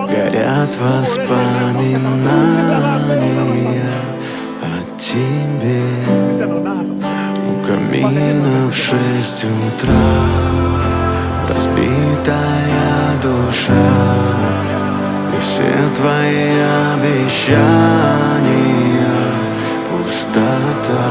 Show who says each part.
Speaker 1: горят воспоминания о тебе. У камина в 6 утра разбитая душа, и все твои обещания пустота.